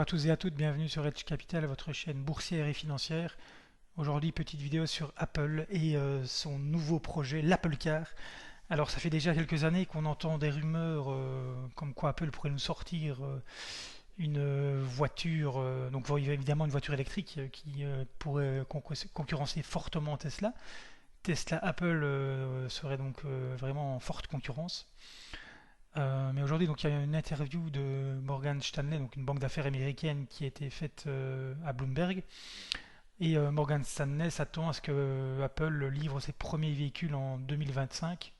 Bonjour à tous et à toutes, bienvenue sur Edge Capital, votre chaîne boursière et financière. Aujourd'hui, petite vidéo sur Apple et son nouveau projet, l'Apple Car. Alors, ça fait déjà quelques années qu'on entend des rumeurs comme quoi Apple pourrait nous sortir une voiture, donc évidemment une voiture électrique qui pourrait concurrencer fortement Tesla. Tesla Apple serait donc vraiment en forte concurrence. Mais aujourd'hui, donc, il y a une interview de Morgan Stanley, donc une banque d'affaires américaine, qui a été faite à Bloomberg. Et Morgan Stanley s'attend à ce que Apple livre ses premiers véhicules en 2025.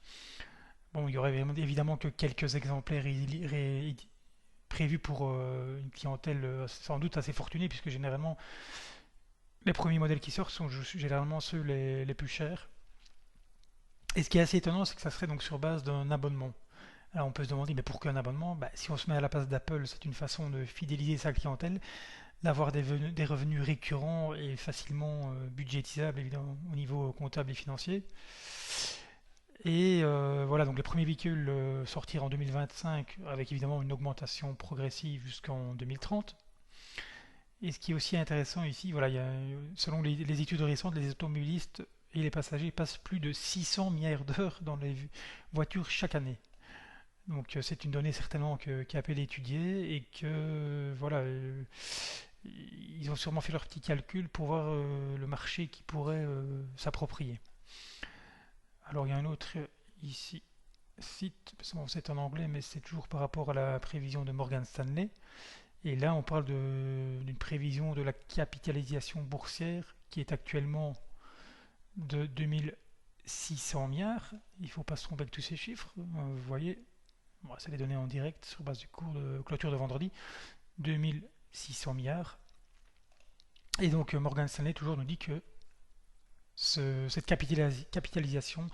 Bon, il y aurait évidemment que quelques exemplaires prévus pour une clientèle sans doute assez fortunée, puisque généralement, les premiers modèles qui sortent sont généralement ceux les plus chers. Et ce qui est assez étonnant, c'est que ça serait donc sur base d'un abonnement. Alors on peut se demander, mais pourquoi un abonnement? Si on se met à la place d'Apple, c'est une façon de fidéliser sa clientèle, d'avoir des revenus récurrents et facilement budgétisables, évidemment, au niveau comptable et financier. Et voilà, donc les premiers véhicules sortir en 2025, avec évidemment une augmentation progressive jusqu'en 2030. Et ce qui est aussi intéressant ici, voilà, selon les études récentes, les automobilistes et les passagers passent plus de 600 milliards d'heures dans les voitures chaque année. Donc c'est une donnée certainement qu'Apple a étudiée et que voilà, ils ont sûrement fait leur petit calcul pour voir le marché qui pourrait s'approprier. Alors il y a un autre ici site, bon, c'est en anglais mais c'est toujours par rapport à la prévision de Morgan Stanley. Et là on parle d'une prévision de la capitalisation boursière qui est actuellement de 2600 milliards. Il ne faut pas se tromper avec tous ces chiffres. Vous voyez, bon, c'est les données en direct sur base du cours de clôture de vendredi, 2600 milliards. Et donc Morgan Stanley toujours nous dit que cette capitalisation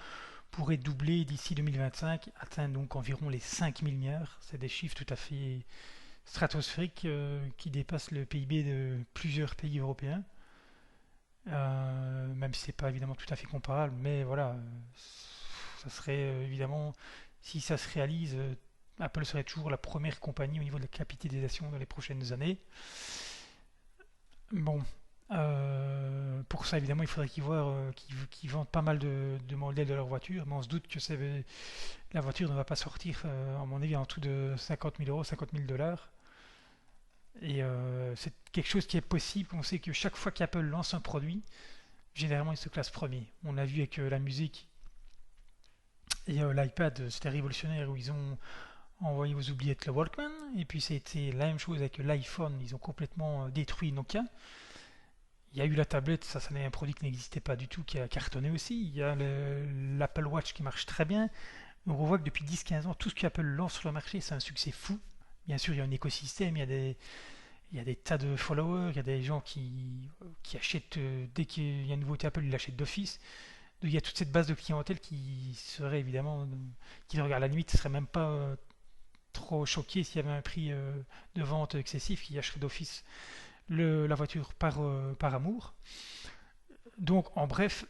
pourrait doubler d'ici 2025, atteindre donc environ les 5000 milliards. C'est des chiffres tout à fait stratosphériques qui dépassent le PIB de plusieurs pays européens. Même si c'est pas évidemment tout à fait comparable, mais voilà, ça serait évidemment, si ça se réalise, Apple serait toujours la première compagnie au niveau de la capitalisation dans les prochaines années. Bon, pour ça évidemment, il faudrait qu'ils vendent pas mal de modèles de leur voiture, mais on se doute que la voiture ne va pas sortir, à mon avis, en dessous de 50 000 euros, 50 000 dollars. Et c'est quelque chose qui est possible. On sait que chaque fois qu'Apple lance un produit, généralement il se classe premier. On l'a vu avec la musique et l'iPad, c'était révolutionnaire où ils ont envoyé aux oubliettes le Walkman. Et puis c'était la même chose avec l'iPhone, ils ont complètement détruit Nokia. Il y a eu la tablette, ça c'est un produit qui n'existait pas du tout, qui a cartonné aussi. Il y a l'Apple Watch qui marche très bien. Donc on voit que depuis 10-15 ans, tout ce qu'Apple lance sur le marché, c'est un succès fou. Bien sûr, il y a un écosystème, il y a des tas de followers, il y a des gens qui achètent, dès qu'il y a une nouveauté Apple, ils l'achètent d'office. Donc il y a toute cette base de clientèle qui serait évidemment, qui regarde à la limite, ne serait même pas trop choqué s'il y avait un prix de vente excessif, qui achèterait d'office la voiture par amour. Donc en bref,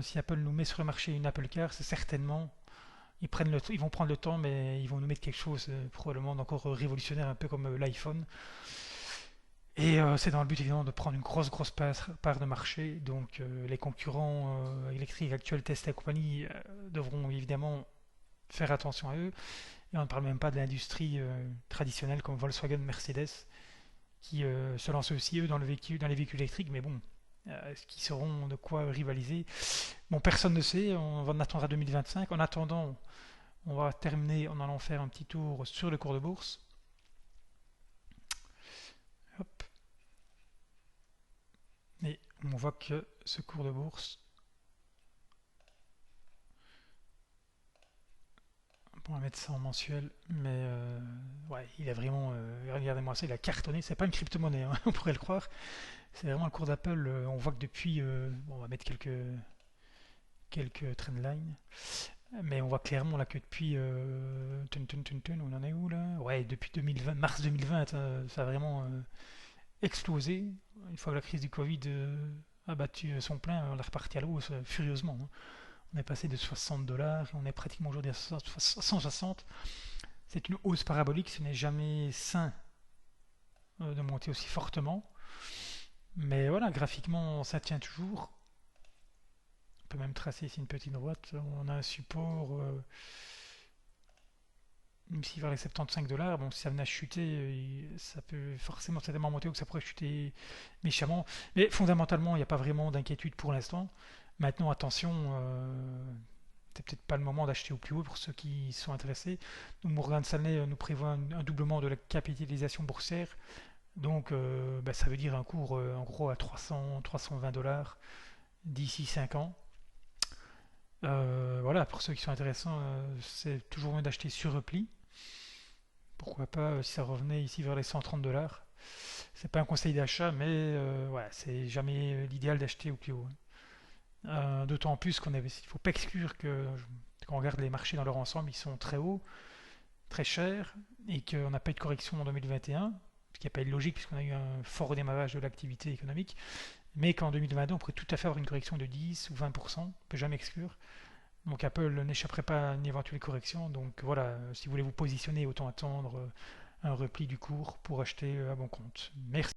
si Apple nous met sur le marché une Apple Car, c'est certainement, ils vont prendre le temps, mais ils vont nous mettre quelque chose probablement d'encore révolutionnaire, un peu comme l'iPhone. Et c'est dans le but évidemment de prendre une grosse part de marché. Donc les concurrents électriques actuels, Tesla et compagnie, devront évidemment faire attention à eux. Et on ne parle même pas de l'industrie traditionnelle comme Volkswagen, Mercedes, qui se lancent aussi eux dans les véhicules électriques. Mais bon, est-ce qu'ils sauront de quoi rivaliser? Bon, personne ne sait. On va en attendre à 2025. En attendant, on va terminer en allant faire un petit tour sur le cours de bourse. Hop. Et on voit que ce cours de bourse, on va mettre ça en mensuel, mais ouais, il a vraiment, regardez-moi ça, il a cartonné. C'est pas une crypto-monnaie, hein, on pourrait le croire. C'est vraiment le cours d'Apple. On voit que depuis, bon, on va mettre quelques trendlines, mais on voit clairement là que depuis, on en est où là? Ouais, depuis 2020, mars 2020, ça a vraiment explosé. Une fois que la crise du Covid a battu son plein, on est reparti à la hausse furieusement, hein. On est passé de 60 dollars, on est pratiquement aujourd'hui à 160. C'est une hausse parabolique, ce n'est jamais sain de monter aussi fortement. Mais voilà, graphiquement, ça tient toujours. On peut même tracer ici une petite droite. On a un support ici vers les 75 $. Bon, si ça venait à chuter, ça peut forcément certainement monter ou que ça pourrait chuter méchamment. Mais fondamentalement, il n'y a pas vraiment d'inquiétude pour l'instant. Maintenant, attention, c'est peut-être pas le moment d'acheter au plus haut pour ceux qui sont intéressés. Donc Morgan Stanley nous prévoit un doublement de la capitalisation boursière. Donc ça veut dire un cours en gros à 320 $ d'ici 5 ans. Voilà, pour ceux qui sont intéressants, c'est toujours mieux d'acheter sur repli. Pourquoi pas si ça revenait ici vers les 130 $. C'est pas un conseil d'achat, mais ouais, c'est jamais l'idéal d'acheter au plus haut. D'autant plus il ne faut pas exclure que quand on regarde les marchés dans leur ensemble, ils sont très hauts, très chers, et qu'on n'a pas eu de correction en 2021, ce qui n'a pas eu de logique puisqu'on a eu un fort démarrage de l'activité économique, mais qu'en 2022, on pourrait tout à fait avoir une correction de 10 ou 20%, on ne peut jamais exclure. Donc Apple n'échapperait pas à une éventuelle correction. Donc voilà, si vous voulez vous positionner, autant attendre un repli du cours pour acheter à bon compte. Merci.